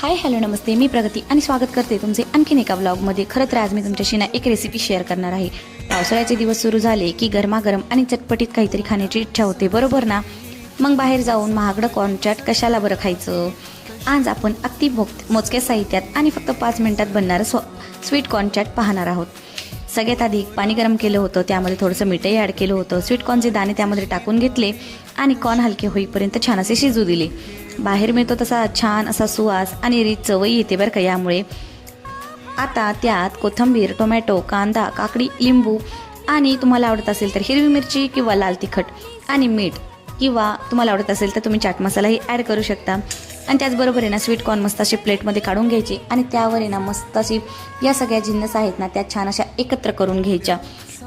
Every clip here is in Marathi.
हाय हॅलो नमस्ते, मी प्रगती आणि स्वागत करते तुमचे आणखीन एका व्लॉगमध्ये। खरं तर आज मी तुमच्याशी एक रेसिपी शेअर करणार आहे। पावसाळ्याचे दिवस सुरू झाले की गरमागरम आणि चटपटीत काहीतरी खाण्याची इच्छा होते, बरोबर ना? मग बाहेर जाऊन महागडं कॉर्न चाट कशाला बरं खायचं। आज आपण अगदी मोजक्या साहित्यात आणि फक्त 5 मिनिटात बनणारं स्वीट कॉर्न चाट पाहणार आहोत। सगळ्यात आधी पाणी गरम केलं होतं, त्यामध्ये थोडंसं मीठही ॲड केलं होतं। स्वीट कॉर्नचे दाणे त्यामध्ये टाकून घेतले आणि कॉर्न हलके होईपर्यंत छान असे शिजू दिले। बाहेर मिळतो तसा छान असा सुवास आणि रिच चवही येते बरं का यामुळे। आता त्यात कोथिंबीर, टोमॅटो, कांदा, काकडी, लिंबू आणि तुम्हाला आवडत असेल तर हिरवी मिरची किंवा लाल तिखट आणि मीठ, किंवा तुम्हाला आवडत असेल तर तुम्ही चाट मसालाही ॲड करू शकता। आणि त्याचबरोबर आहे ना स्वीट कॉर्न मस्त असे प्लेटमध्ये काढून घ्यायचे आणि त्यावर आहे ना मस्त अशी या सगळ्या जिन्नस आहेत ना त्या छान अशा एकत्र करून घ्यायच्या।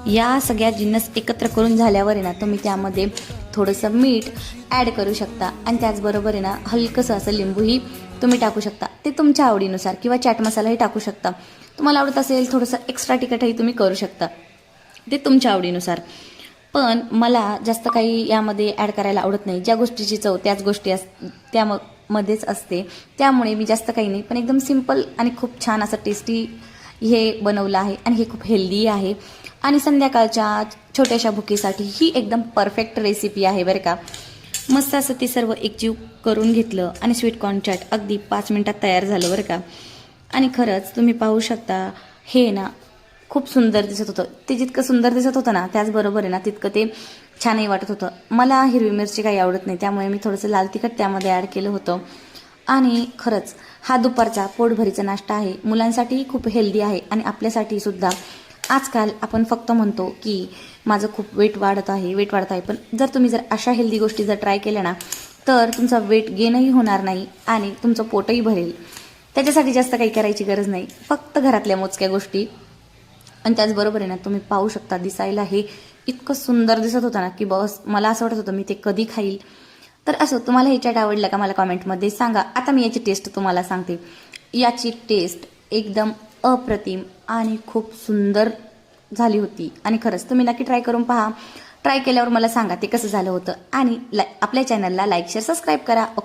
या सगळ्या जिन्नस एकत्र करून झाल्यावर आहे ना तुम्ही त्यामध्ये थोडंसं मीठ ॲड करू शकता आणि त्याचबरोबर आहे ना हलकंसं असं लिंबूही तुम्ही टाकू शकता, ते तुमच्या आवडीनुसार, किंवा चाट मसालाही टाकू शकता। तुम्हाला आवडत असेल थोडंसं एक्स्ट्रा तिखटही तुम्ही करू शकता, ते तुमच्या आवडीनुसार। पण मला जास्त काही यामध्ये ॲड करायला आवडत नाही। ज्या गोष्टीची चव त्याच गोष्टी त्यामध्येच असते, त्यामुळे मी जास्त काही नाही, पण एकदम सिंपल आणि खूप छान असं टेस्टी हे बनवलं आहे आणि हे खूप हेल्दी आहे आणि संध्याकाळच्या छोट्याशा भुकेसाठी ही एकदम परफेक्ट रेसिपी आहे बरं का। मस्त असं ते सर्व एकजीव करून घेतलं आणि स्वीट कॉर्न चाट अगदी 5 मिनिटात तयार झालं बरं का। आणि खरंच तुम्ही पाहू शकता हे ना खूप सुंदर दिसत होतं। ते जितकं सुंदर दिसत होतं ना त्याचबरोबर आहे ना तितकं ते छानही वाटत होतं। मला हिरवी मिरची काही आवडत नाही, त्यामुळे मी थोडंसं लाल तिखट त्यामध्ये ॲड केलं होतं। आणि खरंच हा दुपारचा पोटभरीचा नाश्ता आहे, मुलांसाठीही खूप हेल्दी आहे आणि आपल्यासाठी सुद्धा। आजकाल आपण फक्त म्हणतो की माझं खूप वेट वाढत आहे, पण जर अशा हेल्दी गोष्टी जर ट्राय केल्या ना तर तुमचा वेट गेनही होणार नाही आणि तुमचं पोटही भरेल। त्याच्यासाठी जास्त काही करायची गरज नाही, फक्त घरातल्या मोजक्या गोष्टी। आणि त्याचबरोबर आहे ना तुम्ही पाहू शकता दिसायला हे इतकं सुंदर दिसत होतं ना की बस मला असं वाटत होतं मी ते कधी खाईल। तर असं तुम्हाला हे चाट आवडलं का मला कमेंटमध्ये सांगा। आता मी याची टेस्ट तुम्हाला सांगते। याची टेस्ट एकदम अप्रतिम आणि खूप सुंदर झाली होती आणि खरंच तुम्ही नक्की ट्राय करून पहा। ट्राय केल्यावर मला सांगा ते कसं झालं होतं आणि आपल्या चॅनलला लाईक, शेअर, सबस्क्राईब करा।